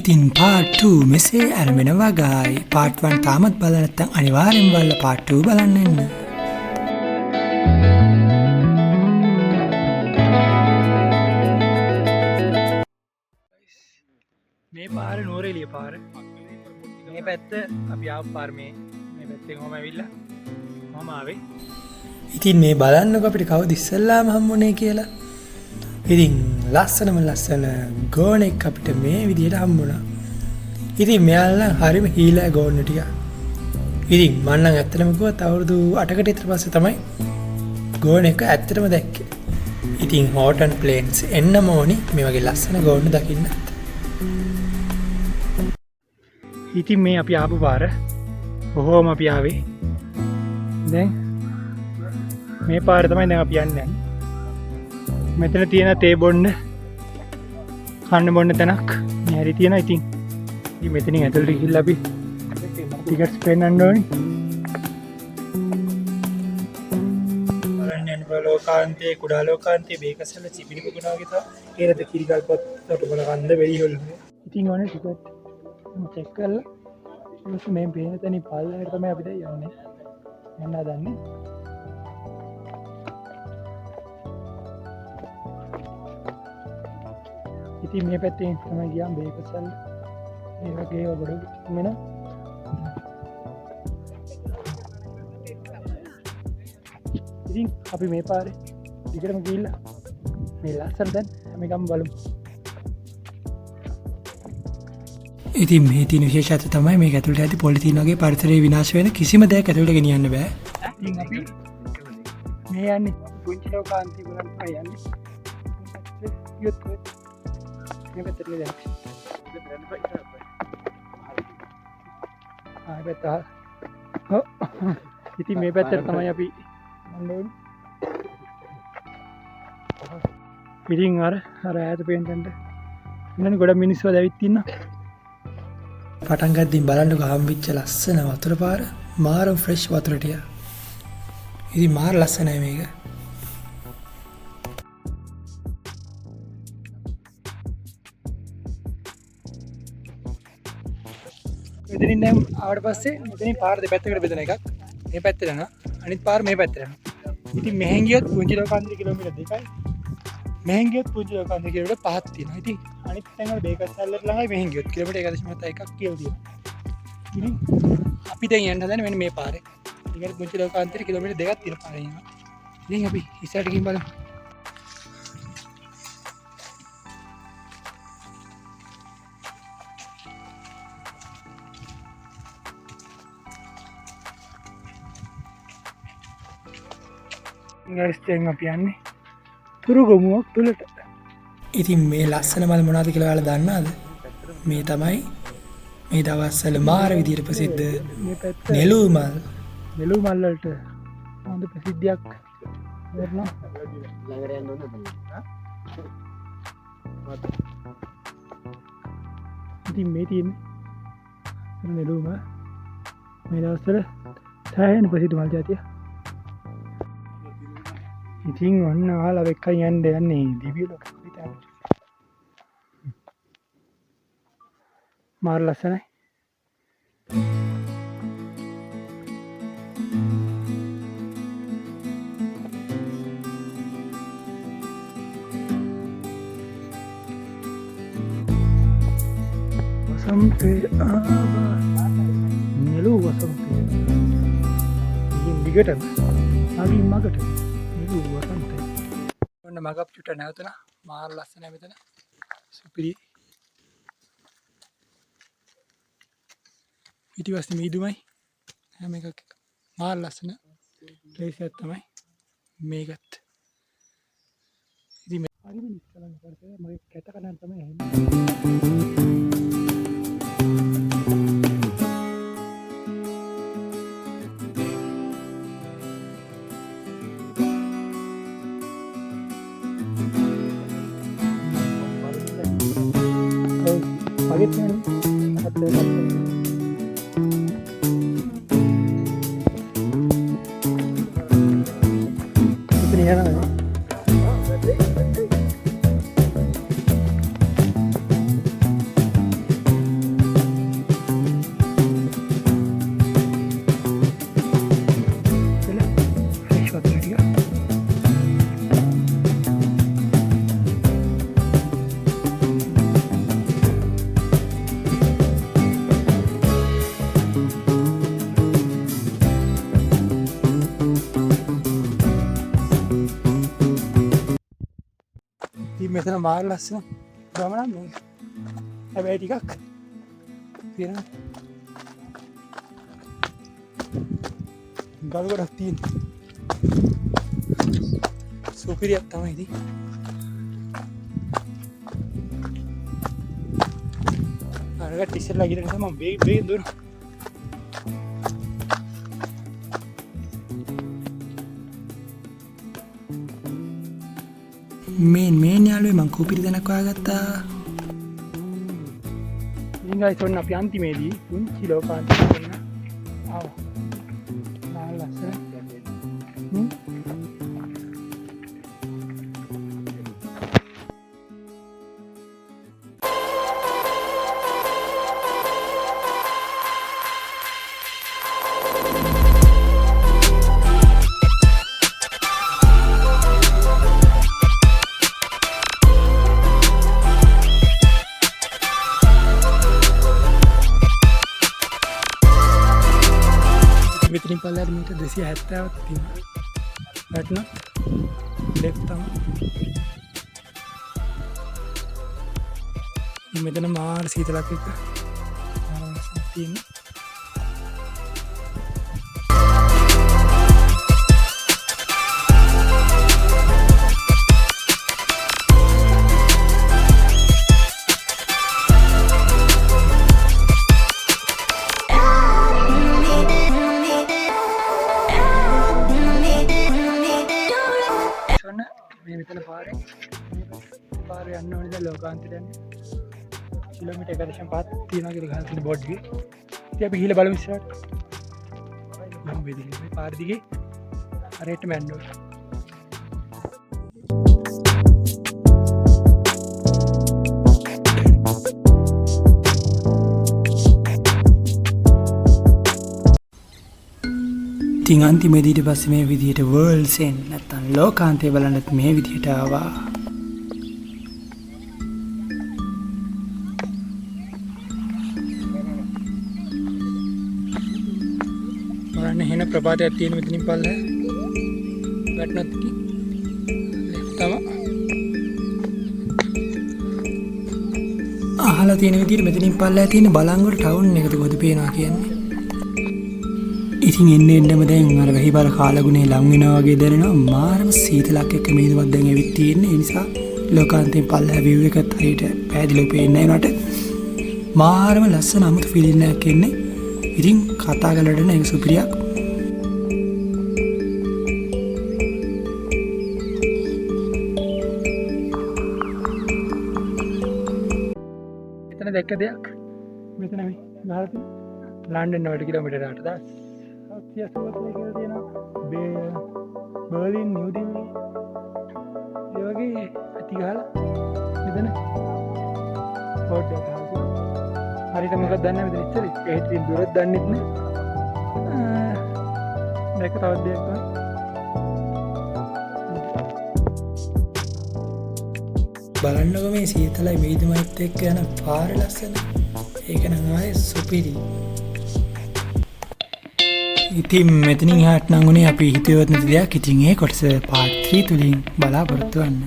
ඉතින් පාට් 2 මෙසේ ඇරඹෙන වගායි. පාට් 1 තාමත් බලලා නැත්නම් අනිවාර්යෙන් බලලා පාට් 2 බලන්න එන්න. මේ පාර නෝරෙලිය පාර. මේ පැත්ත අපි ආපු පාර මේ පැත්තෙන් කොහම ඇවිල්ලා මම ආවේ. ඉතින් මේ බලන්නකො අපිට කවුද ඉස්සල්ලාම හම්බුනේ කියලා. ඉතින් ලස්සනම ලස්සන ගෝනෙක් අපිට මේ විදිහට හම්බුණා. ඉතින් මෙයාලා හරිම හීලා ගෝන්න ටික. ඉතින් මම නම් ඇත්තටම කිව්වත් අවුරුදු 8කට විතර පස්සේ තමයි ගෝනෙක් ඇත්තටම දැක්කේ. ඉතින් හෝටන් ප්ලේන්ස් එන්නම ඕනි මේ වගේ ලස්සන ගෝන්න දකින්න. ඉතින් මේ අපි ආපු පාර කොහොම අපි ආවේ. දැන් මේ පාර තමයි දැන් අපි යන්නේ. මෙතන තියෙන තේ බොන්න කන්න බොන්න තැනක් මේ හැරි තියෙනවා. ඉතින් මෙතනින් ඇතුළට ගිහිල්ලා අපි ටිකට්ස් පෙන්නන්න ඕනි. බලන්න යන ලෝකාන්තයේ කුඩා ලෝකාන්තයේ බේකසල චිපිලි පුගනවා වගේ තමයි. ඒනද කිරිකල් පොත්තට බල කන්ද වෙලි හොල්ල. ඉතින් ඕනේ ටිකට් චෙක් කරලා මේ පේන තැනින් පල්ලෙහාට තමයි අපි දැන් යන්නේ. යන්න හදන්නේ. ඉතින් මේ පැත්තෙන් තමයි ගියාම බේකසල් ඒ වගේ වගඩ මෙන්න. ඉතින් අපි මේ පාරේ දිගටම ගිහිල්ලා මේ ලස්සන දැන් අපි ගම් බලමු. ඉතින් මේ තියෙන විශේෂත්වය තමයි මේක ඇතුළට ඇති පොලිතීන් වගේ පරිසරය විනාශ වෙන කිසිම දෙයක් ඇතුළට ගෙනියන්න බෑ. ඉතින් අපි මේ යන්නේ පුංචි ලෝකාන්තය බලන්න තමයි යන්නේ. මේ පැත්තට ගියද? පැත්ත. ඉතින් මේ පැත්තට තමයි අපි යන්න ඕනේ. ඉතින් අර ඈත පේන තැනට ඉන්නනේ ගොඩක් මිනිස්සු ඇවිත් ඉන්නවා. පටන් ගද්දී බලන්නකො හම්බෙච්ච ලස්සන වතුර පාර. මාරම ෆ්‍රෙෂ් වතුර ටික. ඉතින් මාර ලස්සනයි මේක. මෙතනින් දැන් ආවට පස්සේ මෙතනින් පාර දෙපැත්තකට බෙදෙන එකක්. මේ පැත්තට යනවා. අනිත් පාර මේ පැත්තට යනවා. ඉතින් මෙහෙන් ගියොත් පුංචි ලෝකාන්තය කිලෝමීටර් 2යි. මෙහෙන් ගියොත් පුංචි ලෝකාන්තය කිලෝමීටර් 5ක් තියෙනවා. ඉතින් අනිත් තැන් වල බේකස්සල්ලට ළඟයි මෙහෙන් ගියොත් කිලෝමීටර් 1.7ක් කියලා තියෙනවා. ඉතින් අපි දැන් යන්න හදන්නේ මෙන්න මේ පාරේ. ඊකට පුංචි ලෝකාන්තයට කිලෝමීටර් 2ක් තියෙන පාරේ යනවා. ඉතින් අපි ඉස්සරහට ගිහින් බලමු. ගයිස් දැන් අපි යන්නේ තුරුගමුවක් තුලට. ඉතින් මේ ලස්සන මල් මොනවද කියලා ඔයාලා දන්නවද? මේ තමයි මේ දවස්වල මාර විදියට ප්‍රසිද්ධ නෙළුම් මල්. නෙළුම් මල් වලට හොඳ ප්‍රසිද්ධියක් වෙනවා. ළඟට යන්න ඕනද? ඉතින් මේ තියෙන්නේ නෙළුම් මේ දවස්වල සෑහෙන ප්‍රසිද්ධ මල් జాතිය. ඉතින් ඔන්න ආලා වෙක්කයි යන්නේ දිව්‍ය ලෝකෙ විතර. මාර ලස්සනයි. වසන්තේ ආවා නෙළු වසන්තේ. ඉතින් දිගටම ආගින් මගට ඔන්න මගප් චුට නැවතුණා. මාර ලස්සනයි මෙතන. සුපිරි. පිටිපස්සේ මීදුමයි. හැම එකක් මාර ලස්සන ප්ලේස් එකක් තමයි මේකත්. ඉතින් හරිම ඉස්සලං කරේ මගේ කැට කනන් තමයි ඇහෙන්නේ. Pagit niyan at lebat ito niya na මෙතන මාර ලස්සන ගමනක් මේක. හැබැයි ටිකක් තියෙනවා. ගල් ගොඩක් තියෙනවා. සුපිරියක් තමයි ඉතින්. අරකට ඉස්සෙල්ලා ගිහින් තමයි මම බේගෙන් දුවනවා. මේන් යාළුවේ මං කෝපිරි දනක් හොයාගත්තා. ඉතින් ගයිස් ඔන්න අපි අන්තිමේදී පුංචි ලෝකාන්තයක් වෙන්න ආවා. නාල ලස්සන. මෙතනින් පල්ලෙහාට මීටර් 270ක් තියෙනවා. වැටෙනවා. ලෙෆ්ට් තමයි. මෙතන මාර සීතලක් එක්ක තියෙනවා. මේ මෙතන පාරේ යන්න ඕනේ දැන් ලෝකාන්තයට යන්නේ. කිලෝමීටර් 1.5ක් තියෙනවා කියලා ගහලා තියෙන බෝඩ් එකේ. ඉතින් අපි ගිහලා බලමු ඉස්සරහට. මම වෙදිලි මේ පාර දිගේ හරියටම යන්න ඕනේ. ඉතින් අන්තිමේදී ඊට පස්සේ මේ විදියට වර්ල්ඩ්ස් එන් නැත්තම් ලෝකාන්තය බලන්නත් මේ විදියට ආවා. බලන්න එහෙන ප්‍රපාතයක් තියෙන මෙතනින් පල්ලෙහා. වැටෙනත් තමයි. අහලා තියෙන විදියට මෙතනින් පල්ලෙහා තියෙන බලංගොඩ ටවුන් එකද කොහොද පේනවා කියන්නේ. ඉතින් එන්නම දැන් අර වැහිබර කාලගුණේ ලං වෙනවා වගේ දැනෙනවා. මාරම සීතලක් එක්ක මේකවත් දැන් ඇවිත් තියෙන්නේ. ඒ නිසා ලෝකාන්තයෙන් පල්ලෙහා view එකත් හරියට පැහැදිලිව පේන්නේ නැහැ නට. මාරම ලස්සන අමුතු ෆීලිං එකක් එන්නේ. ඉතින් කතා කරලා දෙන එක සුපිරියක්. මෙතන දැක්ක දෙයක් මෙතන මේ ගහලා තියෙන ලන්ඩන් වලට කිලෝමීටර 8000 කියලා තියෙනවා. බර්ලින් නිව් දිල්ලි ඒ වගේ ඇති ගහලා මෙතන ෆෝටෝ එකක් ගහලා හරියට මොකක්ද දන්නේ මෙතන ඉස්සර ඒත් ඉතින් දුරක් දන්නෙත් නෑ. මේක තවත් දෙයක් තමයි. බලන්නකො මේ සීතලයි වේදමයිත් එක්ක යන පාර ලස්සන. ඒක නම් ආයේ සුපිරි. ඉතින් මෙතනින් එහාට නම් උනේ අපි හිතුවත් නැති දෙයක්. ඉතින් ඒ කොටස part 3 තුලින් බලාපොරොත්තු වෙන්න.